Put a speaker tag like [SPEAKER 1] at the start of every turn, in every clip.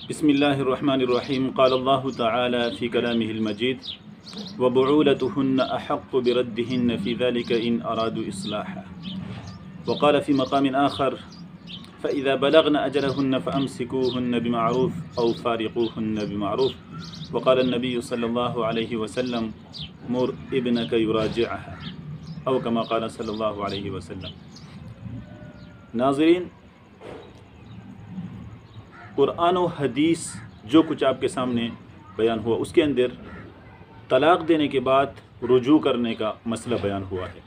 [SPEAKER 1] بسم اللہ الرحمن الرحیم قال اللہ تعالی فی کلامہ المجید وبعولتهن احق بردهن فی ذلك ان ارادوا اصلاحا وقال فی مقام آخر فإذا بلغن أجلهن فأمسكوهن بمعروف أو فارقوهن بمعروف وقال النبي صلی اللہ علیہ وسلم مر ابنك يراجعها او كما قال صلی اللہ علیہ وسلم۔ ناظرین، قرآن و حدیث جو کچھ آپ کے سامنے بیان ہوا اس کے اندر طلاق دینے کے بعد رجوع کرنے کا مسئلہ بیان ہوا ہے۔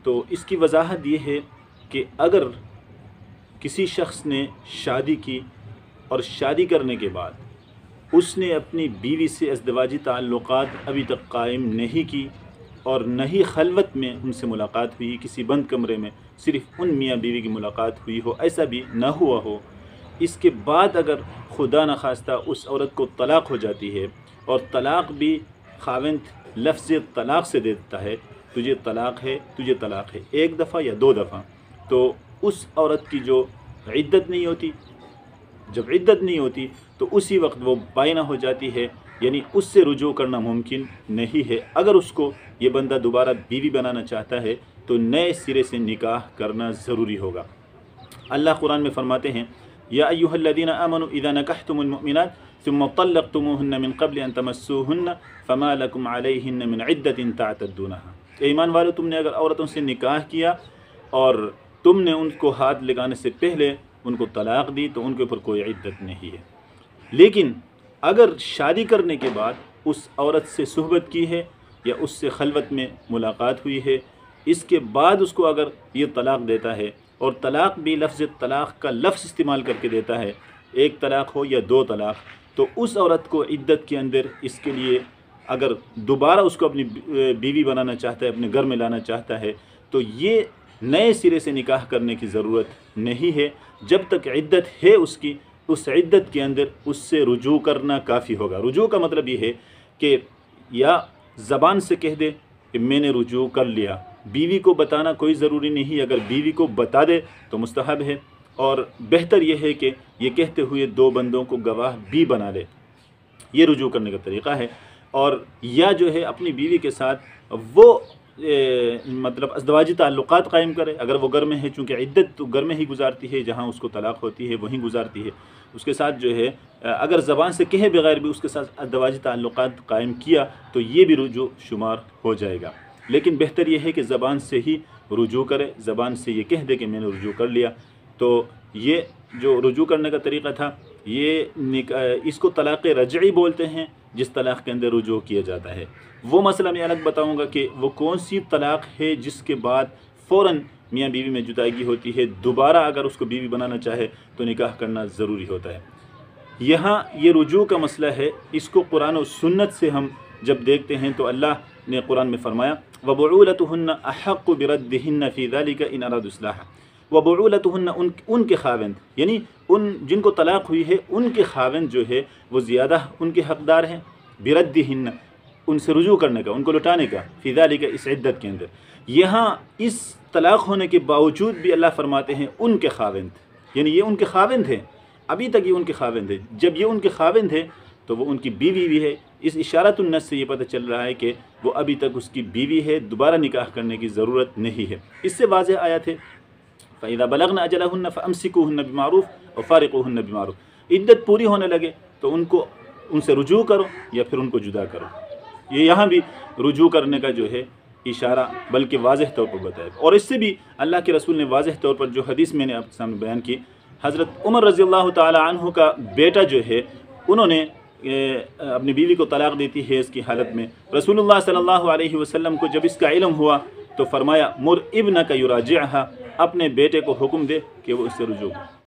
[SPEAKER 1] تو اس کی وضاحت یہ ہے کہ اگر کسی شخص نے شادی کی اور شادی کرنے کے بعد اس نے اپنی بیوی سے ازدواجی تعلقات ابھی تک قائم نہیں کی اور نہ ہی خلوت میں ان سے ملاقات ہوئی، کسی بند کمرے میں صرف ان میاں بیوی کی ملاقات ہوئی ہو، ایسا بھی نہ ہوا ہو، اس کے بعد اگر خدا نخواستہ اس عورت کو طلاق ہو جاتی ہے اور طلاق بھی خاوند لفظ طلاق سے دیتا ہے، تجھے طلاق ہے، تجھے طلاق ہے، ایک دفعہ یا دو دفعہ، تو اس عورت کی جو عدت نہیں ہوتی، جب عدت نہیں ہوتی تو اسی وقت وہ بائنہ ہو جاتی ہے، یعنی اس سے رجوع کرنا ممکن نہیں ہے۔ اگر اس کو یہ بندہ دوبارہ بیوی بنانا چاہتا ہے تو نئے سرے سے نکاح کرنا ضروری ہوگا۔ اللہ قرآن میں فرماتے ہیں یا ایھا الذین آمنوا اذا نکحتم المؤمنات ثم طلقتموهن من قبل ان تمسوهن فما لكم علیہن من عدت تعتدونها۔ ایمان والو، تم نے اگر عورتوں سے نکاح کیا اور تم نے ان کو ہاتھ لگانے سے پہلے ان کو طلاق دی تو ان کے اوپر کوئی عدت نہیں ہے۔ لیکن اگر شادی کرنے کے بعد اس عورت سے صحبت کی ہے یا اس سے خلوت میں ملاقات ہوئی ہے، اس کے بعد اس کو اگر یہ طلاق دیتا ہے اور طلاق بھی لفظ طلاق کا لفظ استعمال کر کے دیتا ہے، ایک طلاق ہو یا دو طلاق، تو اس عورت کو عدت کے اندر اس کے لیے اگر دوبارہ اس کو اپنی بیوی بنانا چاہتا ہے، اپنے گھر میں لانا چاہتا ہے، تو یہ نئے سرے سے نکاح کرنے کی ضرورت نہیں ہے۔ جب تک عدت ہے اس کی، اس عدت کے اندر اس سے رجوع کرنا کافی ہوگا۔ رجوع کا مطلب یہ ہے کہ یا زبان سے کہہ دے کہ میں نے رجوع کر لیا، بیوی کو بتانا کوئی ضروری نہیں، اگر بیوی کو بتا دے تو مستحب ہے، اور بہتر یہ ہے کہ یہ کہتے ہوئے دو بندوں کو گواہ بھی بنا لے، یہ رجوع کرنے کا طریقہ ہے۔ اور یا جو ہے اپنی بیوی کے ساتھ وہ مطلب ازدواجی تعلقات قائم کرے، اگر وہ گھر میں ہے، چونکہ عدت تو گھر میں ہی گزارتی ہے، جہاں اس کو طلاق ہوتی ہے وہیں گزارتی ہے، اس کے ساتھ جو ہے اگر زبان سے کہے بغیر بھی اس کے ساتھ ازدواجی تعلقات قائم کیا تو یہ بھی رجوع شمار ہو جائے گا۔ لیکن بہتر یہ ہے کہ زبان سے ہی رجوع کرے، زبان سے یہ کہہ دے کہ میں نے رجوع کر لیا۔ تو یہ جو رجوع کرنے کا طریقہ تھا، اس کو طلاق رجعی بولتے ہیں، جس طلاق کے اندر رجوع کیا جاتا ہے۔ وہ مسئلہ میں الگ بتاؤں گا کہ وہ کون سی طلاق ہے جس کے بعد فوراً میاں بیوی میں جدائی ہوتی ہے، دوبارہ اگر اس کو بیوی بنانا چاہے تو نکاح کرنا ضروری ہوتا ہے۔ یہاں یہ رجوع کا مسئلہ ہے، اس کو قرآن و سنت سے ہم جب دیکھتے ہیں تو اللہ نے قرآن میں فرمایا وَبُعُولَتُهُنَّ أَحَقُّ بِرَدِّهِنَّ فِي ذَلِكَ إِنْ أَرَادُوا إِصْلَاحًا۔ وَبُعُولَتُهُنَّ ان کے خاوند، یعنی ان جن کو طلاق ہوئی ہے ان کے خاوند جو ہے وہ زیادہ ان کے حقدار ہیں، بِرَدِّهِنَّ ان سے رجوع کرنے کا، ان کو لوٹانے کا، فی ذالک اس عدت کے اندر۔ یہاں اس طلاق ہونے کے باوجود بھی اللہ فرماتے ہیں ان کے خاوند، یعنی یہ ان کے خاوند ہیں، ابھی تک یہ ان کے خاوند ہیں۔ جب یہ ان کے خاوند ہیں تو وہ ان کی بیوی بھی ہے۔ اس اشارۃ النص سے یہ پتہ چل رہا ہے کہ وہ ابھی تک اس کی بیوی ہے، دوبارہ نکاح کرنے کی ضرورت نہیں ہے۔ اس سے واضح آیت ہے فَإِذَا بَلَغْنَ أَجَلَهُنَّ فَأَمْسِكُوهُنَّ بِمَعْرُوفٍ وَفَارِقُوهُنَّ بِمَعْرُوفٍ۔ عدت پوری ہونے لگے تو ان سے رجوع کرو یا پھر ان کو جدا کرو۔ یہ یہاں بھی رجوع کرنے کا جو ہے اشارہ بلکہ واضح طور پر بتایا، اور اس سے بھی اللہ کے رسول نے واضح طور پر جو حدیث میں نے آپ کے سامنے بیان کی، حضرت عمر رضی اللہ تعالی عنہ کا بیٹا جو ہے، انہوں نے اپنی بیوی کو طلاق دیتی ہے اس کی حالت میں، رسول اللہ صلی اللہ علیہ وسلم کو جب اس کا علم ہوا تو فرمایا مر ابنک یراجعها، اپنے بیٹے کو حکم دے کہ وہ اس سے رجوع کرے۔